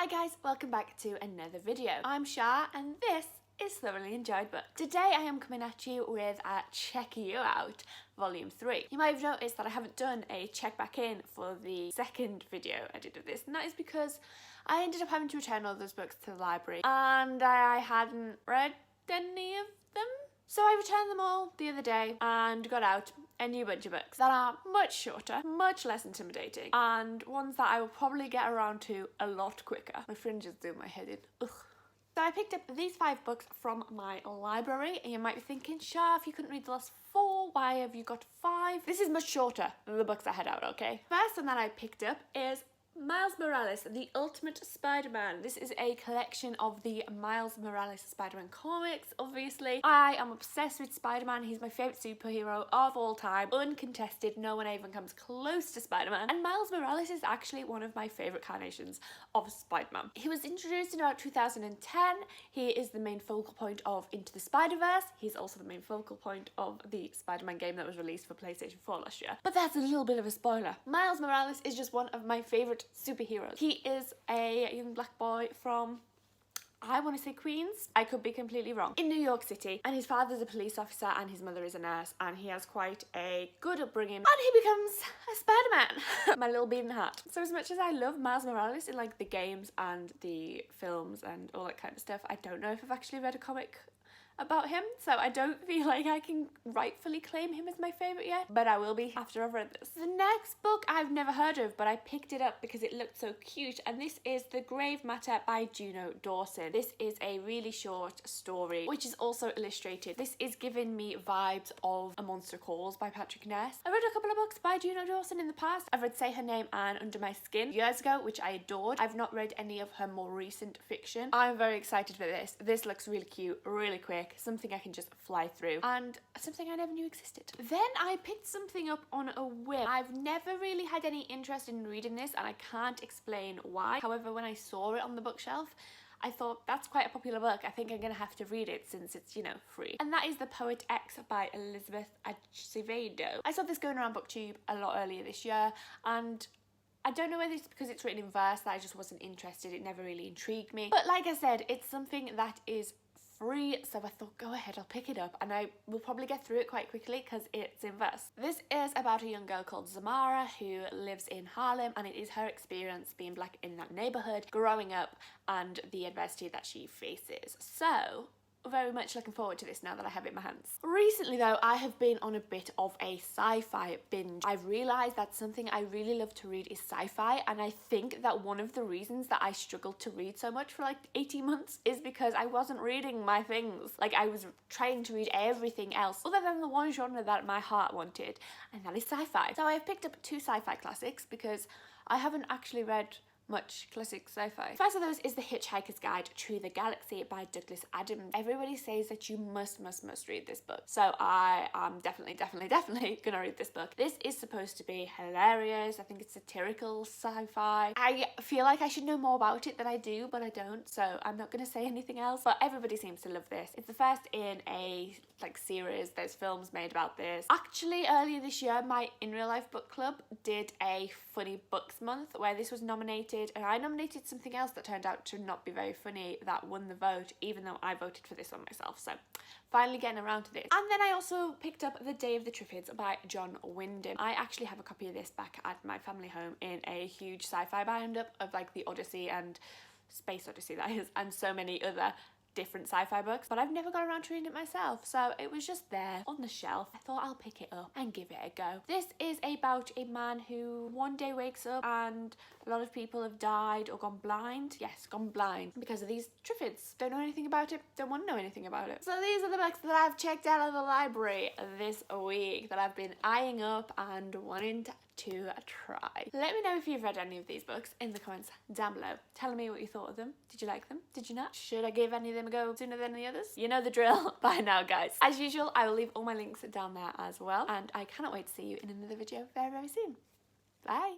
Hi guys, welcome back to another video. I'm Shah and this is Thoroughly Enjoyed Book. Today I am coming at you with Check You Out Volume 3. You might have noticed that I haven't done a check back in for the second video I did of this, and that is because I ended up having to return all those books to the library and I hadn't read any of them. So I returned them all the other day and got out a new bunch of books that are much shorter, much less intimidating, and ones that I will probably get around to a lot quicker. My fringes do my head in. Ugh. So I picked up these 5 books from my library, and you might be thinking, Shah, if you couldn't read the last 4, why have you got 5? This is much shorter than the books I had out, okay? First one that I picked up is Miles Morales, The Ultimate Spider-Man. This is a collection of the Miles Morales Spider-Man comics, obviously. I am obsessed with Spider-Man. He's my favourite superhero of all time. Uncontested, no one even comes close to Spider-Man. And Miles Morales is actually one of my favourite carnations of Spider-Man. He was introduced in about 2010. He is the main focal point of Into the Spider-Verse. He's also the main focal point of the Spider-Man game that was released for PlayStation 4 last year. But that's a little bit of a spoiler. Miles Morales is just one of my favourite superheroes. He is a young black boy from, I want to say Queens, I could be completely wrong, in New York City, and his father's a police officer and his mother is a nurse, and he has quite a good upbringing, and he becomes a Spider-Man. My little beating heart. So as much as I love Miles Morales in like the games and the films and all that kind of stuff, I don't know if I've actually read a comic about him, so I don't feel like I can rightfully claim him as my favourite yet, but I will be after I've read this. The next book I've never heard of, but I picked it up because it looked so cute, and this is The Grave Matter by Juno Dawson. This is a really short story, which is also illustrated. This is giving me vibes of A Monster Calls by Patrick Ness. I read a couple of books by Juno Dawson in the past. I've read Say Her Name and Under My Skin years ago, which I adored. I've not read any of her more recent fiction. I'm very excited for this. This looks really cute, really quick, something I can just fly through, and something I never knew existed. Then I picked something up on a whim. I've never really had any interest in reading this, and I can't explain why. However, when I saw it on the bookshelf, I thought, that's quite a popular book. I think I'm gonna have to read it since it's, you know, free. And that is The Poet Exabyte by Elizabeth Acevedo. I saw this going around BookTube a lot earlier this year, and I don't know whether it's because it's written in verse that I just wasn't interested. It never really intrigued me. But like I said, it's something that is free, so I thought, go ahead, I'll pick it up, and I will probably get through it quite quickly because it's in verse. This is about a young girl called Zamara who lives in Harlem, and it is her experience being black in that neighbourhood, growing up, and the adversity that she faces. So very much looking forward to this now that I have it in my hands. Recently though, I have been on a bit of a sci-fi binge. I've realised that something I really love to read is sci-fi, and I think that one of the reasons that I struggled to read so much for like 18 months is because I wasn't reading my things. Like, I was trying to read everything else other than the one genre that my heart wanted, and that is sci-fi. So I have picked up 2 sci-fi classics because I haven't actually read much classic sci-fi. First of those is The Hitchhiker's Guide to the Galaxy by Douglas Adams. Everybody says that you must read this book, so I am definitely gonna read this book. This is supposed to be hilarious. I think it's satirical sci-fi. I feel like I should know more about it than I do, but I don't, so I'm not gonna say anything else, but everybody seems to love this. It's the first in a like series. There's films made about this. Actually, earlier this year, my In Real Life book club did a funny books month where this was nominated, and I nominated something else that turned out to not be very funny that won the vote, even though I voted for this one myself. So finally getting around to this. And then I also picked up The Day of the Triffids by John Wyndham. I actually have a copy of this back at my family home in a huge sci-fi bind-up of like the Odyssey and Space Odyssey, that is, and so many other different sci-fi books, but I've never got around to reading it myself, so it was just there on the shelf. I thought I'll pick it up and give it a go. This is about a man who one day wakes up and a lot of people have died or gone blind. Yes, gone blind because of these Triffids. Don't know anything about it, don't want to know anything about it. So these are the books that I've checked out of the library this week that I've been eyeing up and wanting to try. Let me know if you've read any of these books in the comments down below. Tell me what you thought of them. Did you like them? Did you not? Should I give any of them a go sooner than the others? You know the drill by now, guys. As usual, I will leave all my links down there as well, and I cannot wait to see you in another video very, very soon. Bye.